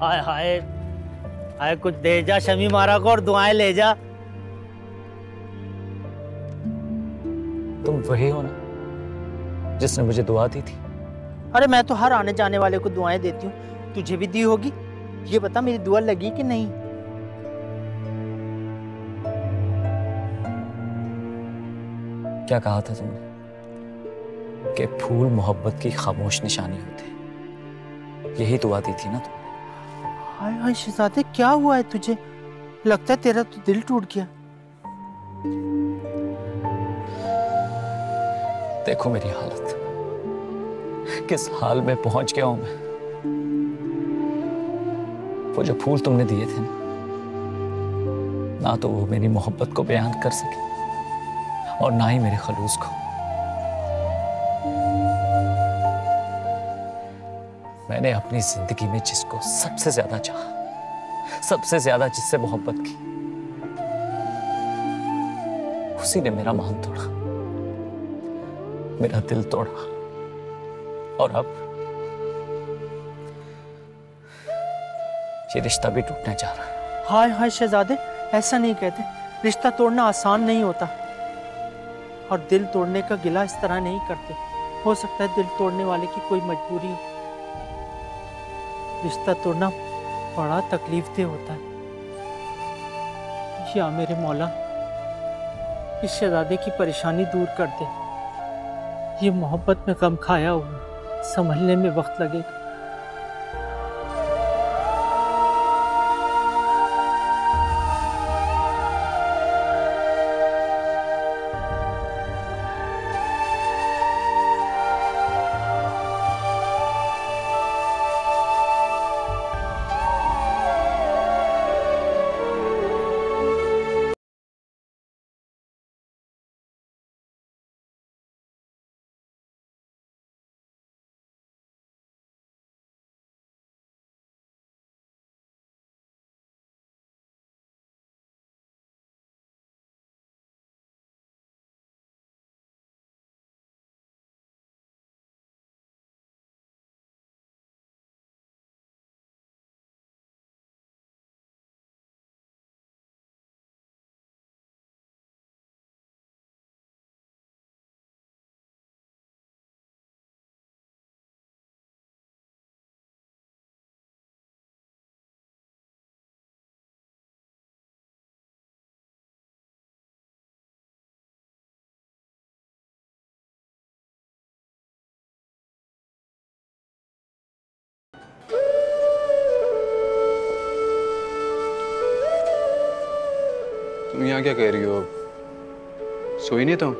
हाय हाय हाय, कुछ दे जा शमी मारा को और दुआएं ले जा। तुम वही हो ना जिसने मुझे दुआ दी थी? अरे मैं तो हर आने जाने वाले को दुआएं देती हूँ, तुझे भी दी होगी। ये बता मेरी दुआ लगी कि नहीं? क्या कहा था तुमने कि फूल मोहब्बत की खामोश निशानी होते? यही दुआ दी थी ना तुमने? हाय हाय शहजादे, क्या हुआ है तुझे? लगता है तेरा तो दिल टूट गया। देखो मेरी हालत, किस हाल में पहुंच गया हूं मैं। वो जो फूल तुमने दिए थे ना तो वो मेरी मोहब्बत को बयान कर सके और ना ही मेरे खलूस को। मैंने अपनी जिंदगी में जिसको सबसे ज्यादा चाहा, सबसे ज्यादा जिससे मोहब्बत की, उसी ने मेरा मान तोड़ा, मेरा दिल तोड़ा। और अब ये रिश्ता भी टूटने जा रहा है। हाय हाय शहजादे, ऐसा नहीं कहते। रिश्ता तोड़ना आसान नहीं होता और दिल तोड़ने का गिला इस तरह नहीं करते। हो सकता है दिल तोड़ने वाले की कोई मजबूरी हो। रिश्ता तोड़ना बड़ा तकलीफदेह होता है। या मेरे मौला, इस शहजादे की परेशानी दूर कर दे। ये मोहब्बत में गम खाया हुआ, संभलने में वक्त लगेगा। तुम यहाँ क्या कह रही हो? सोई नहीं तुम?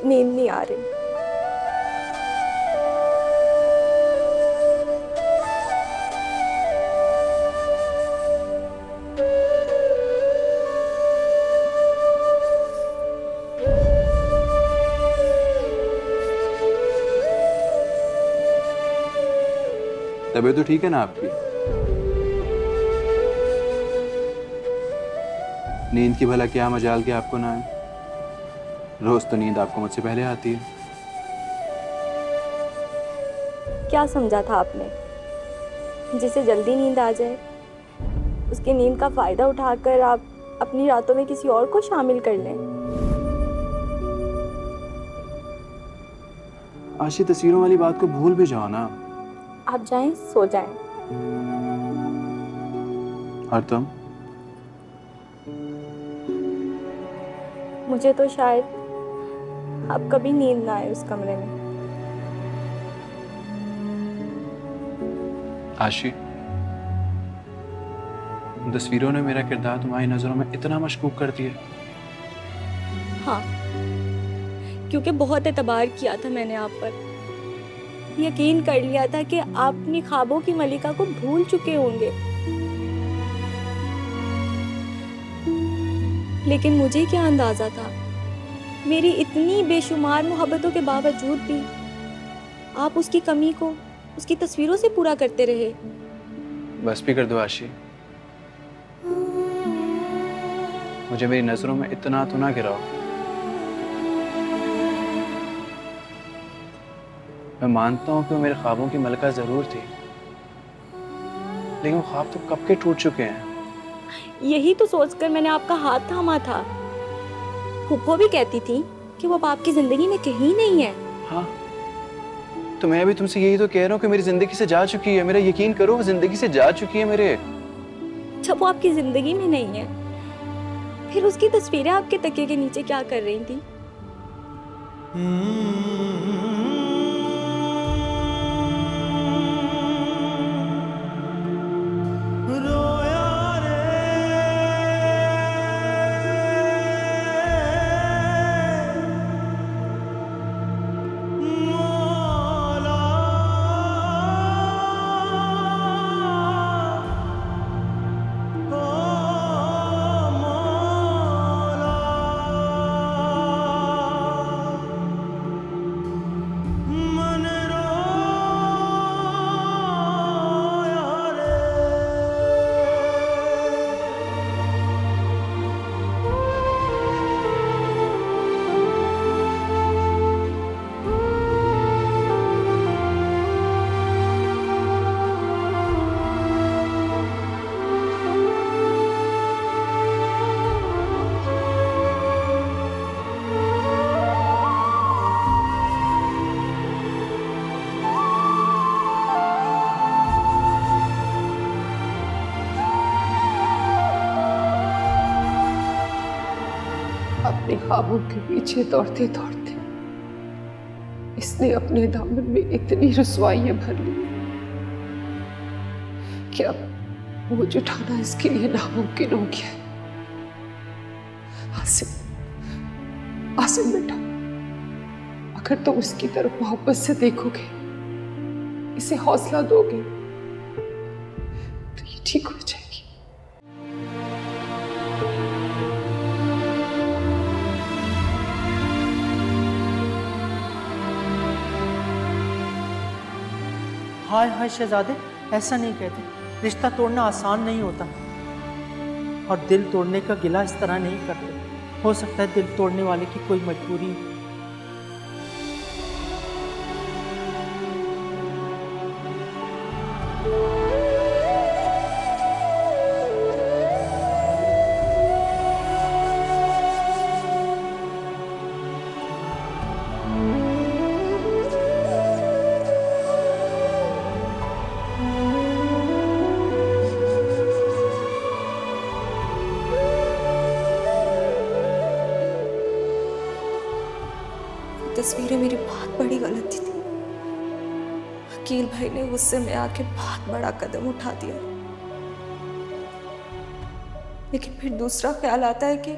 नींद नहीं आ रही। तबीयत तो ठीक है ना आपकी? नींद की भला क्या मजाल कि आपको ना आए? रोज तो नींद आपको मुझसे पहले आती है। क्या समझा था आपने? जिसे जल्दी नींद आ जाए उसकी नींद का फायदा उठाकर आप अपनी रातों में किसी और को शामिल कर लें। आशी, तस्वीरों वाली बात को भूल भी जाओ ना। आप जाएं, सो जाएं। और तुम? मुझे तो शायद अब कभी नींद ना आए उस कमरे में। आशी, तस्वीरों ने मेरा किरदार तुम्हारी नजरों में इतना मशकूक कर दिया। हाँ, क्योंकि बहुत एतबार किया था मैंने आप पर। यकीन कर लिया था कि आप अपनी ख्वाबों की मलिका को भूल चुके होंगे। लेकिन मुझे क्या अंदाजा था, मेरी इतनी बेशुमार मोहब्बतों के बावजूद भी आप उसकी कमी को उसकी तस्वीरों से पूरा करते रहे। बस भी कर दो आशी, मुझे मेरी नजरों में इतना तो ना गिराओ। मैं मानता हूं कि वो मेरे ख्वाबों की मलका जरूर थी, लेकिन वो ख्वाब तो कब के टूट चुके हैं। यही तो सोचकर मैंने आपका हाथ थामा था। फूफो भी कहती थी कि वो अब आपकी जिंदगी में कहीं नहीं है। हाँ, तो मैं भी तुमसे यही तो कह रहा हूँ कि मेरी जिंदगी से जा चुकी है। मेरा यकीन करो, वो जिंदगी से जा चुकी है मेरे। जब वो आपकी जिंदगी में नहीं है, फिर उसकी तस्वीरें आपके तकिए के नीचे क्या कर रही थी? अपने ख्वाबों के पीछे दौड़ते दौड़ते इसने अपने दामन में इतनी रुसवाइयां भर ली कि अब बोझ उठाना इसके लिए नामुमकिन हो गया है। आसिम, आसिम बेटा, अगर तुम उसकी तरफ मोहब्बत से देखोगे, इसे हौसला दोगे, तो ये ठीक हो जाएगी। हाय हाय शहजादे, ऐसा नहीं कहते। रिश्ता तोड़ना आसान नहीं होता, और दिल तोड़ने का गिला इस तरह नहीं करते। हो सकता है दिल तोड़ने वाले की कोई मजबूरी हो। तस्वीरें मेरी बहुत बड़ी गलती थी। अकील भाई ने गुस्से में आके बहुत बड़ा कदम उठा दिया। लेकिन फिर दूसरा ख्याल आता है कि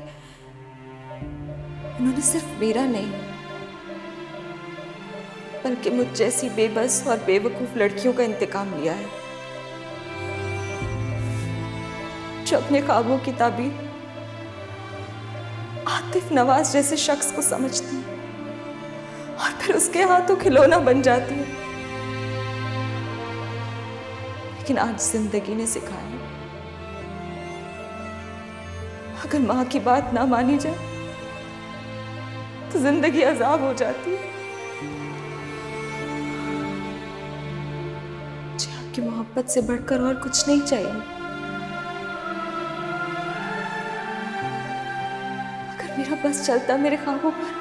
उन्होंने सिर्फ मेरा नहीं, बल्कि मुझ जैसी बेबस और बेवकूफ लड़कियों का इंतकाम लिया है, जो अपने ख्वाबों की ताबीर आतिफ नवाज जैसे शख्स को समझती है और फिर उसके हाथों खिलौना बन जाती है। लेकिन आज जिंदगी ने सिखाया, अगर मां की बात ना मानी जाए तो जिंदगी अजाब हो जाती है। मुझे आपकी मोहब्बत से बढ़कर और कुछ नहीं चाहिए। अगर मेरा बस चलता मेरे ख्वाबों पर,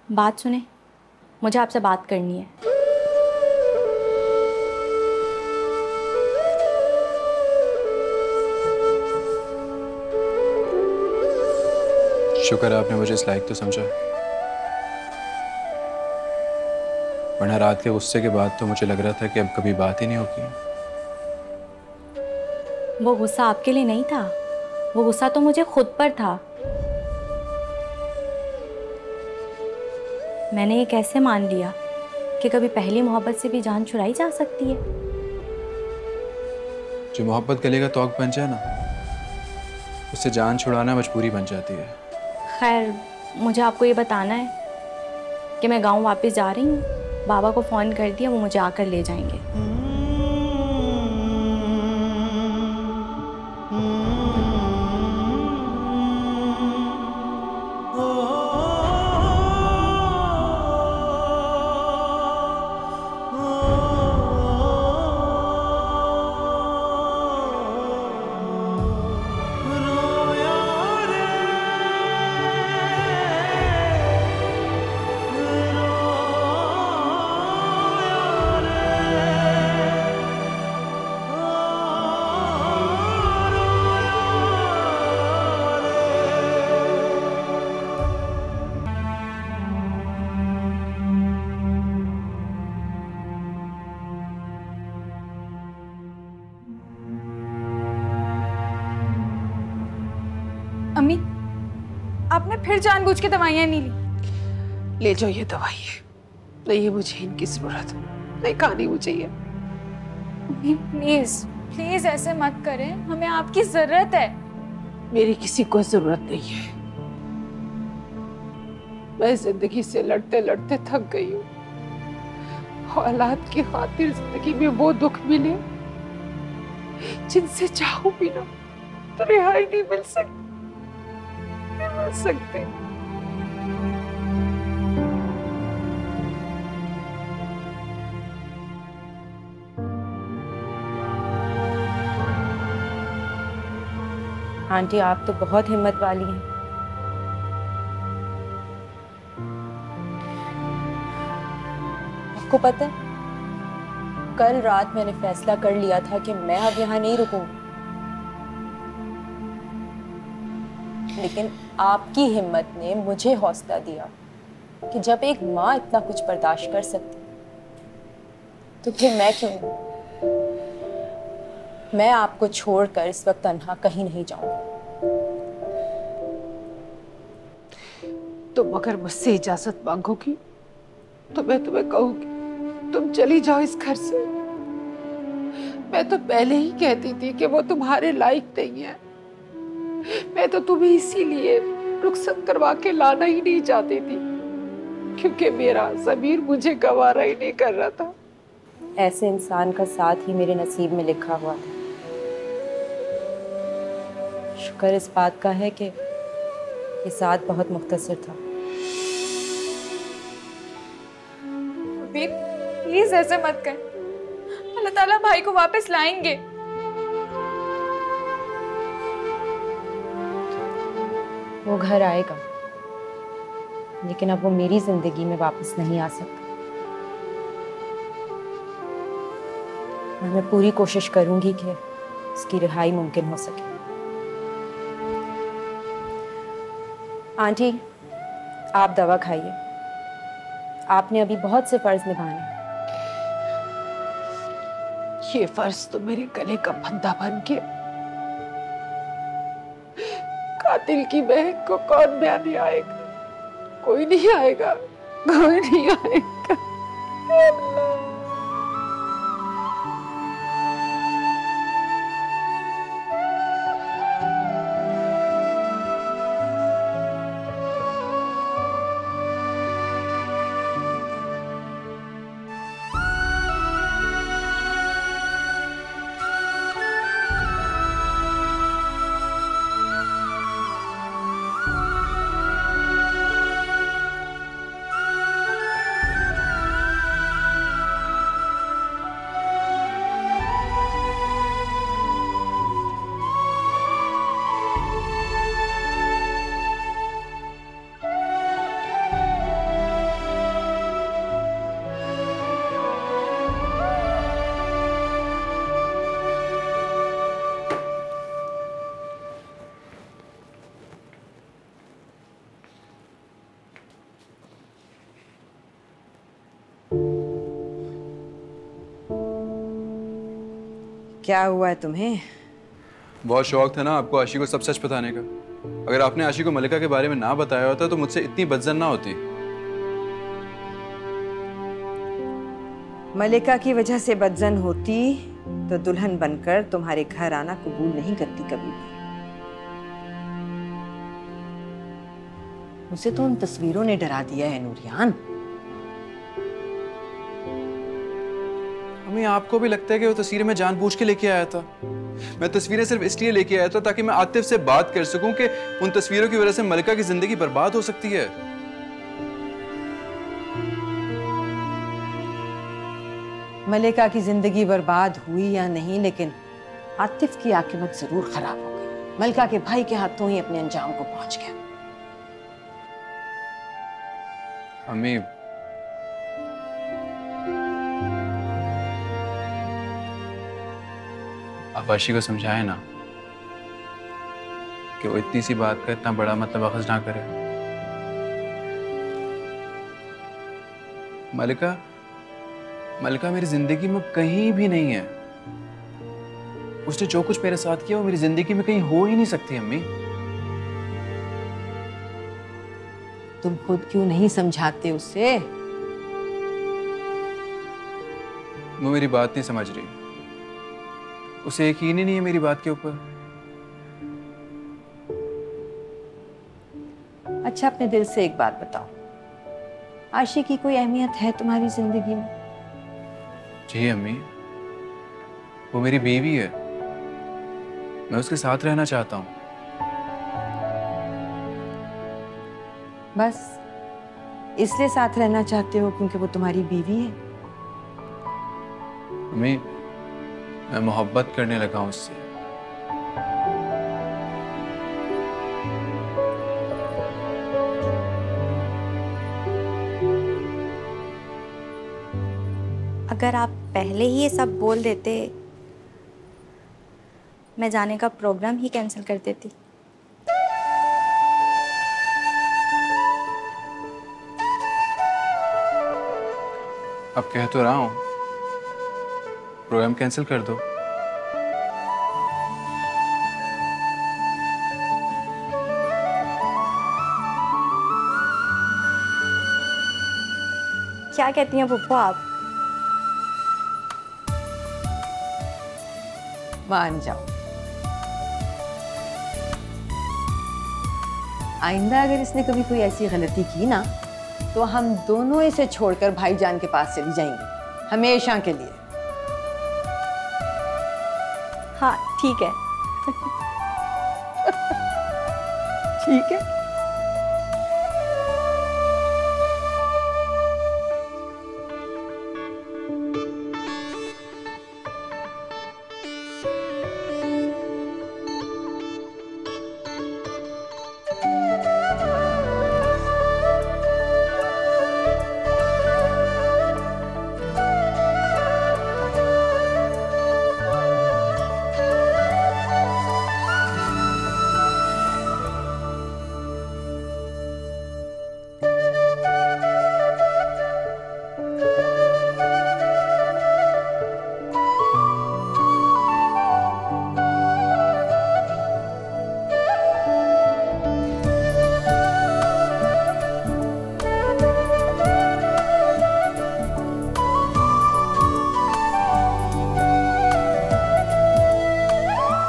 बात सुने, मुझे आपसे बात करनी है। शुक्र है आपने मुझे इस लायक तो समझा, वरना रात के गुस्से के बाद तो मुझे लग रहा था कि अब कभी बात ही नहीं होगी। वो गुस्सा आपके लिए नहीं था, वो गुस्सा तो मुझे खुद पर था। मैंने ये कैसे मान लिया कि कभी पहली मोहब्बत से भी जान छुड़ाई जा सकती है। जो मोहब्बत गले का तौक बन जाए ना, उससे जान छुड़ाना मजबूरी बन जाती है। खैर, मुझे आपको ये बताना है कि मैं गांव वापस जा रही हूँ। बाबा को फ़ोन कर दिया, वो मुझे आकर ले जाएंगे। अम्मी, आपने फिर जानबूझ के दवाइयाँ नहीं ली। ले जाओ ये दवाई है, नहीं है मुझे इनकी जरूरत, नहीं खानी मुझे ये। अम्मी प्लीज प्लीज ऐसे मत करें, हमें आपकी जरूरत है। मेरी किसी को जरूरत नहीं है। मैं जिंदगी से लड़ते लड़ते थक गई हूँ। औलाद की खातिर जिंदगी में वो दुख मिले जिनसे चाहूं भी ना तो रिहाई नहीं मिल सकती, नहीं मिल सकती। आंटी, आप तो बहुत हिम्मत वाली हैं। आपको पता है, कल रात मैंने फैसला कर लिया था कि मैं अब यहाँ नहीं रुकूंगी, लेकिन आपकी हिम्मत ने मुझे हौसला दिया कि जब एक माँ इतना कुछ बर्दाश्त कर सकती तो फिर मैं क्यों नहीं? मैं आपको छोड़कर इस वक्त तन्हा कहीं नहीं जाऊंगी। तुम अगर मुझसे इजाजत मांगोगी तो मैं तुम्हें कहूंगी तुम चली जाओ इस घर से। मैं तो पहले ही कहती थी कि वो तुम्हारे लायक नहीं है। मैं तो तुम्हें इसीलिए रुखसत करवा के लाना ही नहीं चाहती थी, क्योंकि मेरा ज़मीर मुझे गवारा ही नहीं कर रहा था। ऐसे इंसान का साथ ही मेरे नसीब में लिखा हुआ था। शुक्र इस बात का है कि ये साथ बहुत मुख्तसर था। प्लीज ऐसे मत कर, अल्लाह ताला भाई को वापस लाएंगे। वो घर आएगा, लेकिन अब वो मेरी जिंदगी में वापस नहीं आ सकता। और मैं पूरी कोशिश करूंगी कि उसकी रिहाई मुमकिन हो सके। आंटी, आप दवा खाइए। आपने अभी बहुत से फर्ज निभाने हैं। ये फर्ज तो मेरे गले का फंदा बन के कातिल की बहन को कौन बयाने आएगा? कोई नहीं आएगा, कोई नहीं आएगा। क्या हुआ है तुम्हें? बहुत शौक था ना आपको आशी को सब सच बताने का। अगर आपने आशी को मलिका के बारे में ना बताया होता तो मुझसे इतनी बदजन ना होती। मलिका की वजह से बदजन होती तो दुल्हन बनकर तुम्हारे घर आना कबूल नहीं करती कभी भी। उसे तो उन तस्वीरों ने डरा दिया है नूरियान। हमें आपको भी लगता है कि वो तस्वीरें मैं जानबूझ के लेके आया था? मैं तस्वीरें सिर्फ इसलिए लेके आया था ताकि मैं आतिफ से बात कर सकूं कि उन तस्वीरों की वजह से मलिका की जिंदगी बर्बाद हो सकती है। मलिका की जिंदगी बर्बाद हुई या नहीं, लेकिन आतिफ की आकिबत जरूर खराब हो गई। मलिका के भाई के हाथों ही अपने अंजाम को पहुंच गया। अम्मी, आप आशी को समझाए ना कि वो इतनी सी बात का इतना बड़ा मतलब अखज़ ना करे। मलिका मेरी जिंदगी में कहीं भी नहीं है। उसने जो कुछ मेरे साथ किया वो मेरी जिंदगी में कहीं हो ही नहीं सकती। अम्मी, तुम खुद क्यों नहीं समझाते उसे? वो मेरी बात नहीं समझ रही। उसे यकीन ही नहीं है मेरी बात के ऊपर। अच्छा, अपने दिल से एक बात बताओ, आशी की कोई अहमियत है तुम्हारी जिंदगी में? जी अम्मी, वो मेरी बीवी है। मैं उसके साथ रहना चाहता हूँ। बस इसलिए साथ रहना चाहते हो क्योंकि वो तुम्हारी बीवी है? अम्मी, मैं मोहब्बत करने लगा हूँ उससे। अगर आप पहले ही ये सब बोल देते, मैं जाने का प्रोग्राम ही कैंसिल कर देती। अब कह तो रहा हूँ, प्रोग्राम कैंसिल कर दो। क्या कहती हैं पप्पू आप? मान जाओ। आइंदा अगर इसने कभी कोई ऐसी गलती की ना तो हम दोनों इसे छोड़कर भाईजान के पास चली जाएंगी, हमेशा के लिए। हाँ ठीक है। ठीक है।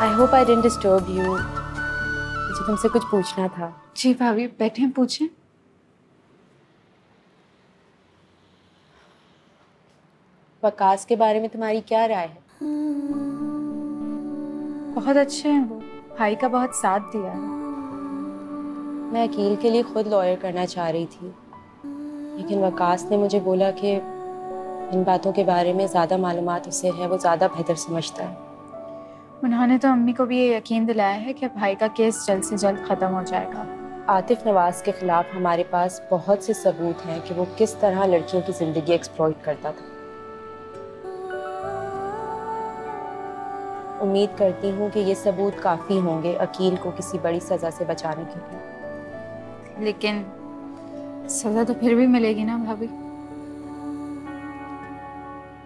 I hope I didn't disturb you. मुझे तुमसे कुछ पूछना था। जी भाभी, बैठे पूछें। वकास के बारे में तुम्हारी क्या राय है? बहुत अच्छे हैं वो, भाई का बहुत साथ दिया है। मैं अकील के लिए खुद लॉयर करना चाह रही थी, लेकिन वकास ने मुझे बोला कि इन बातों के बारे में ज़्यादा मालूमात उसे है, वो ज़्यादा बेहतर समझता है। उन्होंने तो अम्मी को भी ये यकीन दिलाया है कि भाई का केस जल्द से जल्द ख़त्म हो जाएगा। आतिफ नवाज के खिलाफ हमारे पास बहुत से सबूत हैं कि वो किस तरह लड़कियों की ज़िंदगी एक्सप्लॉइट करता था। उम्मीद करती हूँ कि ये सबूत काफ़ी होंगे अकील को किसी बड़ी सज़ा से बचाने के लिए। लेकिन सज़ा तो फिर भी मिलेगी ना भाभी?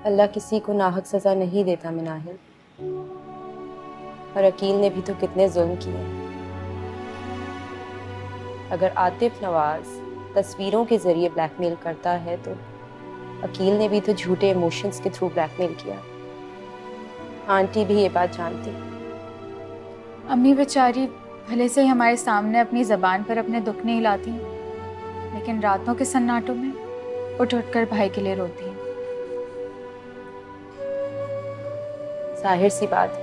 अल्लाह किसी को नाहक सज़ा नहीं देता मिनाहिल। और अकील ने भी तो कितने जुल्म किए। अगर आतिफ नवाज तस्वीरों के जरिए ब्लैकमेल करता है तो अकील ने भी तो झूठे इमोशंस के थ्रू ब्लैकमेल किया। आंटी भी ये बात जानती। अम्मी बेचारी भले से ही हमारे सामने अपनी ज़बान पर अपने दुख नहीं लाती, लेकिन रातों के सन्नाटों में उठ उठ कर भाई के लिए रोती हैं। जाहिर सी बात है,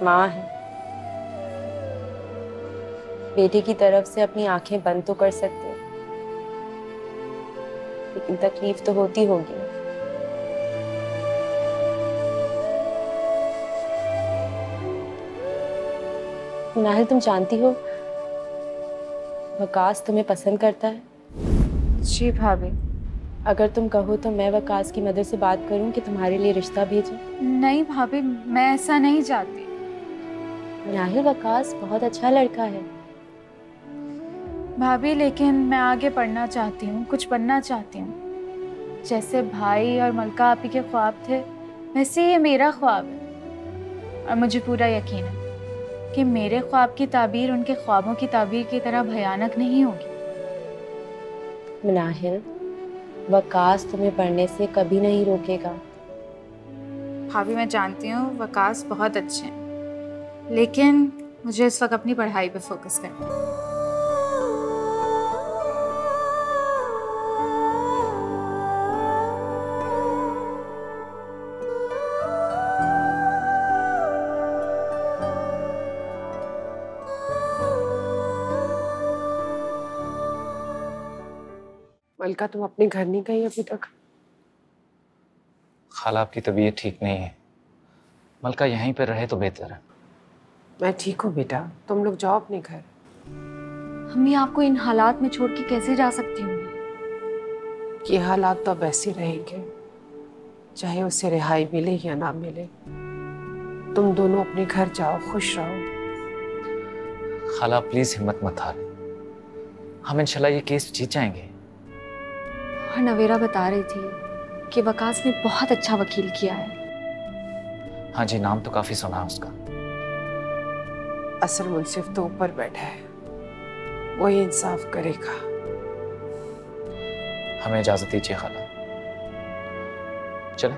माँ है, बेटे की तरफ से अपनी आंखें बंद तो कर सकते हैं, लेकिन तकलीफ तो होती होगी। नाहिल, तुम जानती हो वकास तुम्हें पसंद करता है। जी भाभी। अगर तुम कहो तो मैं वकास की मदर से बात करूं कि तुम्हारे लिए रिश्ता भेजें। नहीं भाभी, मैं ऐसा नहीं चाहती। नाहिल, वकास बहुत अच्छा लड़का है। भाभी लेकिन मैं आगे पढ़ना चाहती हूँ, कुछ बनना चाहती हूँ। जैसे भाई और मलका आपी के ख्वाब थे, वैसे ये मेरा ख्वाब है। और मुझे पूरा यकीन है कि मेरे ख्वाब की ताबीर उनके ख्वाबों की ताबीर की तरह भयानक नहीं होगी। नाहिल, वकास तुम्हें पढ़ने से कभी नहीं रोकेगा। भाभी मैं जानती हूँ वकास बहुत अच्छे हैं, लेकिन मुझे इस वक्त अपनी पढ़ाई पे फोकस करना है। मलका, तुम अपने घर नहीं गई अभी तक? खाला, आपकी तबीयत ठीक नहीं है, मलका यहीं पर रहे तो बेहतर है। मैं ठीक हूँ बेटा, तुम लोग जाओ अपने घर। अम्मी, आपको इन हालात में छोड़ के कैसे जा सकती हूँ? ये हालात तो अब ऐसे रहेंगे, चाहे उसे रिहाई मिले या ना मिले। तुम दोनों अपने घर जाओ, खुश रहो। खाला प्लीज हिम्मत मत हारें, हम इंशाल्लाह ये केस जीत जाएंगे। और नवेरा बता रही थी कि वकास ने बहुत अच्छा वकील किया है। हाँ जी, नाम तो काफी सुना है उसका। असल मुंसिफ तो ऊपर बैठा है, वो ही इंसाफ करेगा। हमें इजाजत दीजिए खाला, चले।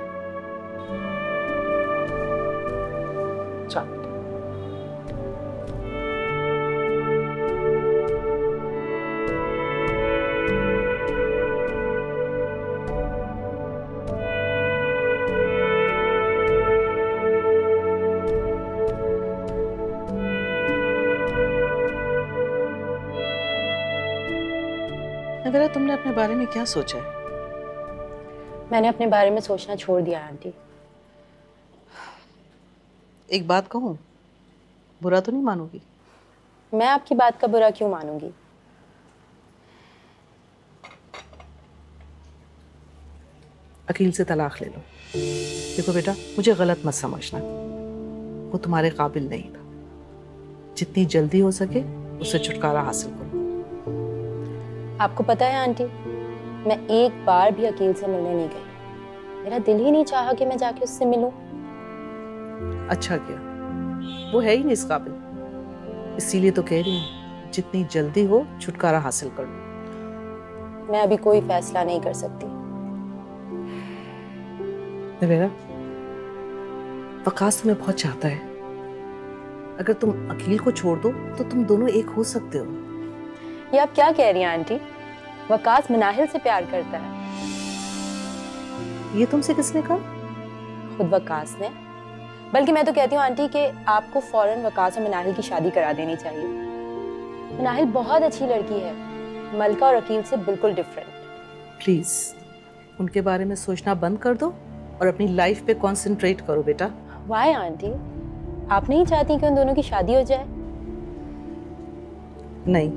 चलो। नवेरा, तुमने अपने बारे में क्या सोचा है? मैंने अपने बारे में सोचना छोड़ दिया आंटी। एक बात कहूँ, बुरा तो नहीं मानोगी? मैं आपकी बात का बुरा क्यों मानूंगी? अकील से तलाक ले लो। देखो बेटा, मुझे गलत मत समझना, वो तुम्हारे काबिल नहीं था। जितनी जल्दी हो सके उससे छुटकारा हासिल करो। आपको पता है आंटी, मैं एक बार भी अकील से मिलने नहीं गई। मेरा दिल ही नहीं चाहा कि मैं जाके उससे मिलूं। अच्छा किया, वो है ही नहीं इस काबिल, इसीलिए तो कह रही हूँ जितनी जल्दी हो छुटकारा हासिल कर लो। मैं अभी कोई फैसला नहीं कर सकती। नवेरा, वकास तुम्हें बहुत चाहता है। अगर तुम अकील को छोड़ दो तो तुम दोनों एक हो सकते हो। ये आप क्या कह रही हैं आंटी? वकास मनाहिल से प्यार करता है। ये तुमसे किसने कहा? खुद वकास ने। बल्कि मैं तो कहती हूँ आंटी कि आपको फौरन वकास और मनाहिल की शादी करा देनी चाहिए। मनाहिल बहुत अच्छी लड़की है, मलका और अकील से बिल्कुल डिफरेंट। प्लीज उनके बारे में सोचना बंद कर दो और अपनी लाइफ पे कंसंट्रेट करो बेटा। वाई आंटी, आप नहीं चाहती कि उन दोनों की शादी हो जाए? नहीं,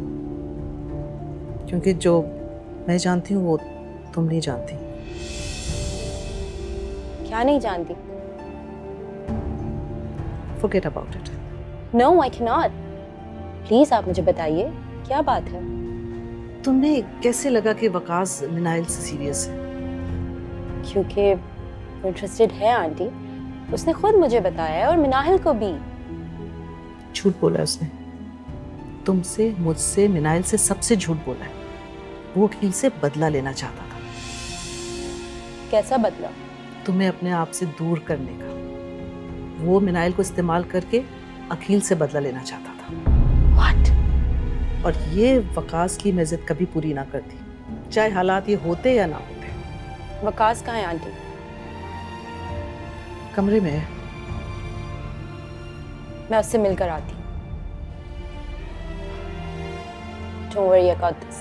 क्योंकि जो मैं जानती हूँ वो तुम नहीं जानती। क्या नहीं जानती? Forget about it. No, I cannot. Please आप मुझे बताइए क्या बात है? तुम्हें कैसे लगा कि वकास मिनाइल से सीरियस है? क्योंकि वो इंटरेस्टेड है आंटी, उसने खुद मुझे बताया है और मिनाहिल को भी। झूठ बोला है उसने, तुमसे, मुझसे, मिनाइल से, सबसे झूठ बोला है। वो अकील से बदला लेना चाहता था। कैसा बदला? तुम्हें अपने आप से दूर करने का। वो मिनाइल को इस्तेमाल करके अकील से बदला लेना चाहता था। व्हाट? और ये वकास की मैं जिद कभी पूरी ना करती, चाहे हालात ये होते या ना होते। वकास कहाँ है आंटी? कमरे में है। मैं उससे मिलकर आती। Don't worry about this.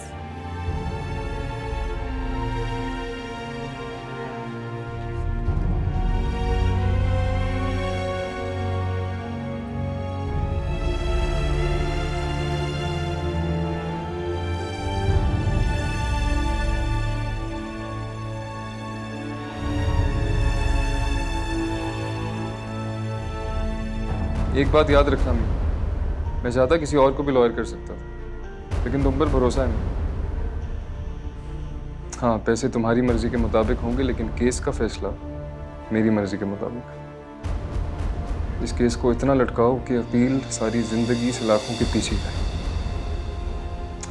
एक बात याद रखना, मैं चाहता किसी और को भी लॉयर कर सकता था, लेकिन तुम पर भरोसा है नहीं। हाँ, पैसे तुम्हारी मर्जी के मुताबिक होंगे, लेकिन केस का फैसला मेरी मर्जी के मुताबिक। इस केस को इतना लटकाओ कि अकील सारी जिंदगी सलाखों के पीछे जाए।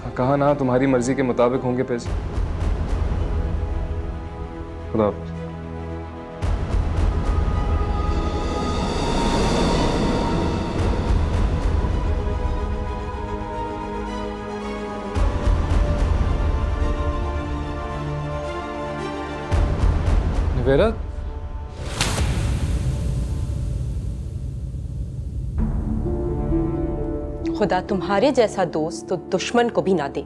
हाँ, कहा ना तुम्हारी मर्जी के मुताबिक होंगे पैसे। खुदा हाफिज़। निवेरा, खुदा तुम्हारे जैसा दोस्त तो दुश्मन को भी ना दे।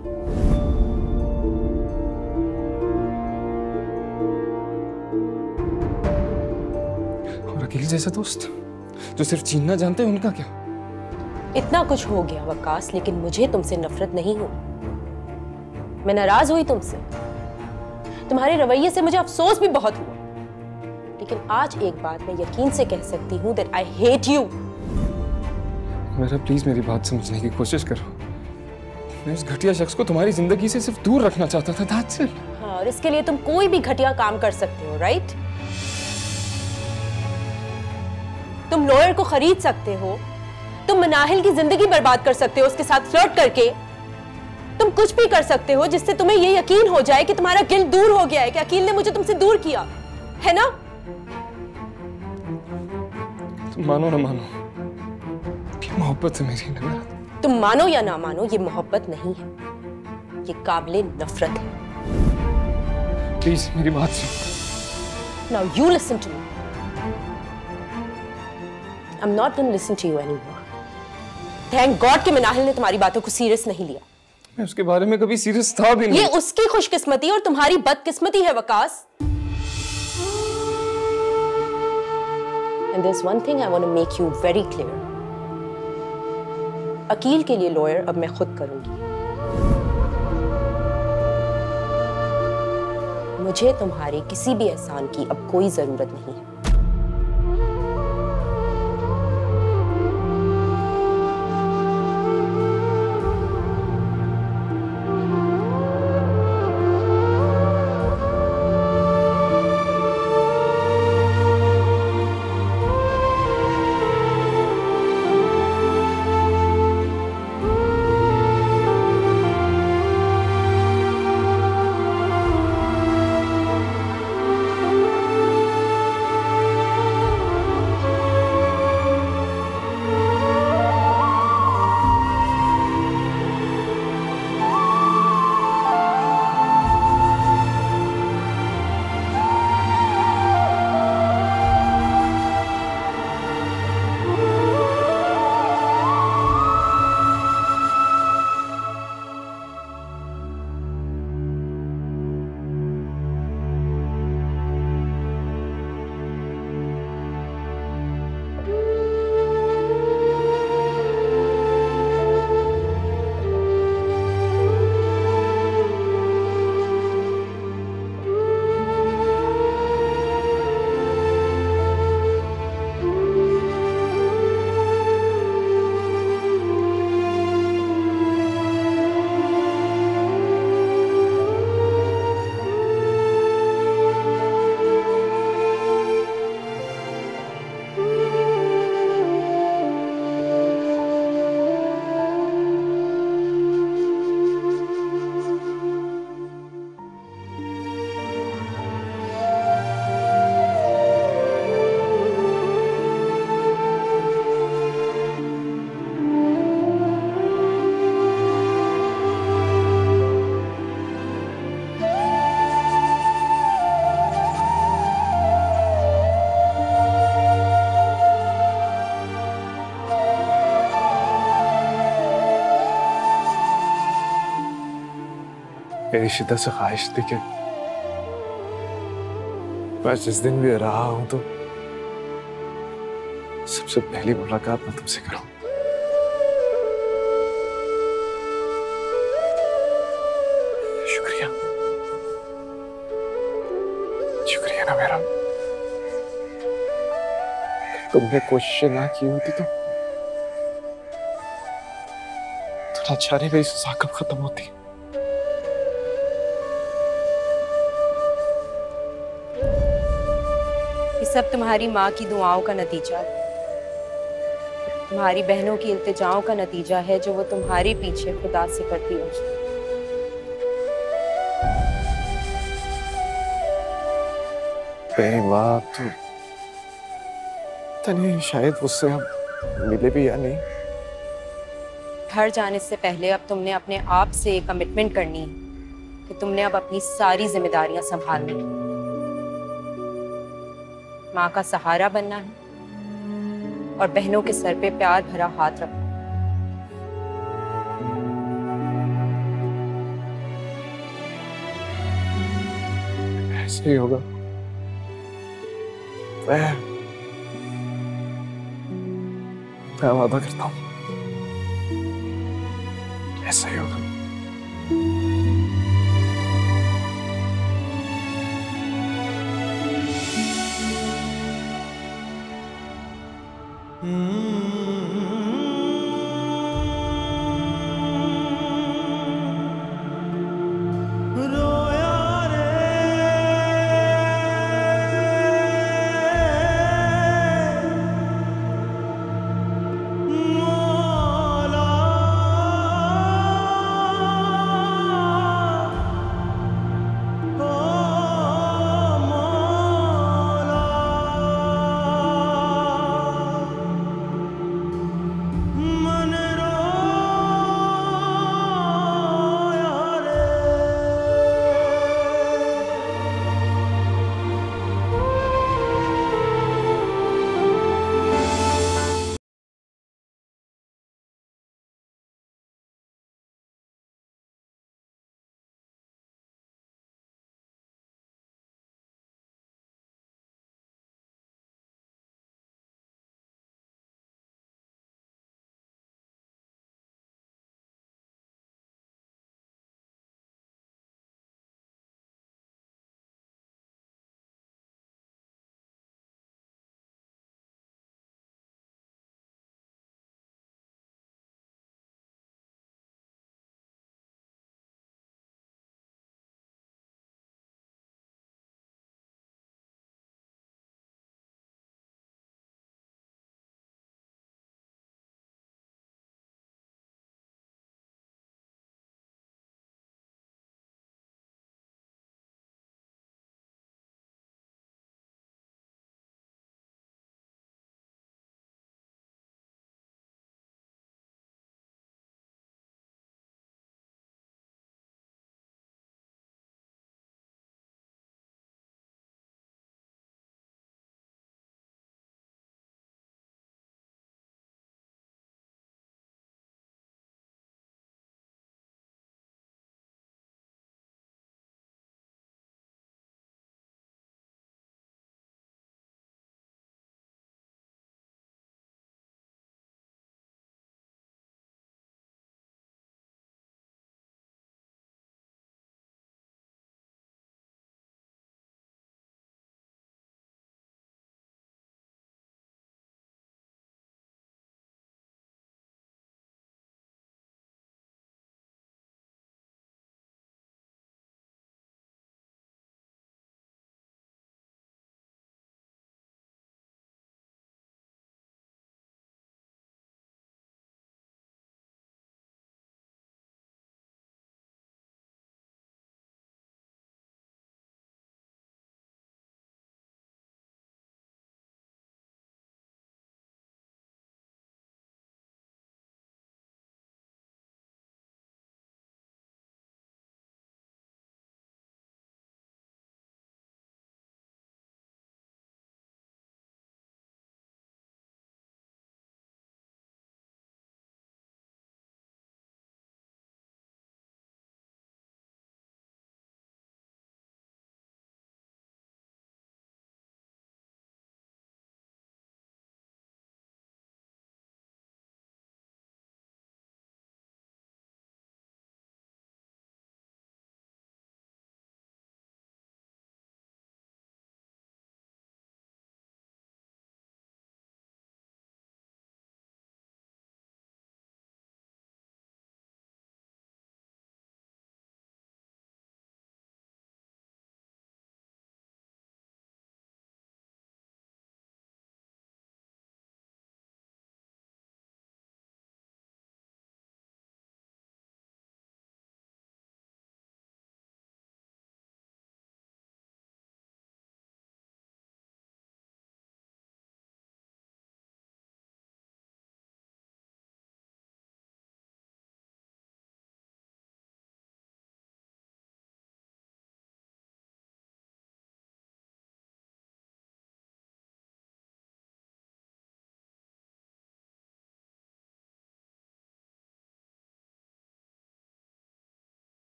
और अकील जैसा दोस्त जो सिर्फ चीनना जानते हैं, उनका क्या? इतना कुछ हो गया वकास, लेकिन मुझे तुमसे नफरत नहीं हुई। मैं नाराज हुई तुमसे, तुम्हारे रवैये से मुझे अफसोस भी बहुत हुआ, लेकिन आज एक बात मैं यकीन से कह सकती हूँ that I hate you। मेरा प्लीज मेरी बात समझने की कोशिश करो। मैं उस घटिया शख्स को तुम्हारी जिंदगी से सिर्फ दूर रखना चाहता था, that's it। हाँ, और इसके लिए तुम कोई भी घटिया काम कर सकते हो, राइट? तुम लॉयर को खरीद सकते हो, तुम मनाहिल की जिंदगी बर्बाद कर सकते हो उसके साथ फ्लर्ट करके, तुम कुछ भी कर सकते हो जिससे तुम्हें ये यकीन हो जाए कि तुम्हारा गिल्ट दूर हो गया है, कि अकील ने मुझे तुमसे दूर किया है ना? तुम मानो ना मानो, ये मोहब्बत है मेरी ना। तुम मानो या ना मानो, ये मोहब्बत नहीं है, ये काबिले नफरत है। प्लीज मेरी बात सुन। Now you listen to me. I'm not going to listen to you anymore. Thank God कि मनाहिल ने तुम्हारी बातों को सीरियस नहीं लिया। मैं उसके बारे में कभी सीरियस था भी नहीं। ये उसकी खुशकिस्मती और तुम्हारी बदकिस्मती है Waqas. And there's one thing I want to make you very clear. Aqeel के लिए लॉयर अब मैं खुद करूंगी। मुझे तुम्हारे किसी भी एहसान की अब कोई जरूरत नहीं है। मेरी शिद्दत से ख्वाहिश थी कि मैं जिस दिन भी रहा हूं तो सबसे पहली मुलाकात मैं तुमसे करूं। शुक्रिया, शुक्रिया ना मेरा। तुमने कोशिश ना की होती तो लाचारी मेरी सजा कब खत्म होती। ये सब तुम्हारी माँ की दुआओं का नतीजा है, तुम्हारी बहनों की इल्तिजाओं का नतीजा है जो वो तुम्हारे पीछे खुदा से करती है। मेरी माँ तो तनी शायद उससे हम मिले भी या नहीं। घर जाने से पहले अब तुमने अपने आप से कमिटमेंट करनी है कि तुमने अब अपनी सारी जिम्मेदारियां संभालनी है। माँ का सहारा बनना है और बहनों के सर पे प्यार भरा हाथ रखना। ऐसे ही होगा। मैं वादा करता हूँ ऐसा ही होगा।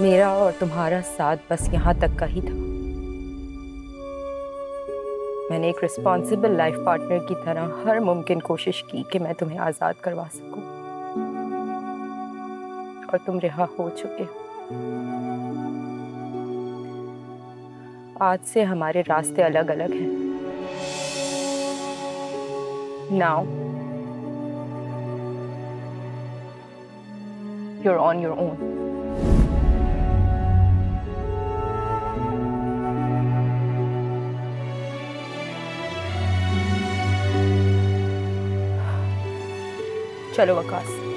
मेरा और तुम्हारा साथ बस यहाँ तक का ही था। मैंने एक रिस्पॉन्सिबल लाइफ पार्टनर की तरह हर मुमकिन कोशिश की कि मैं तुम्हें आजाद करवा सकूं, और तुम रिहा हो चुके हो। आज से हमारे रास्ते अलग अलग हैं। Now you're on your own. चलो वकास।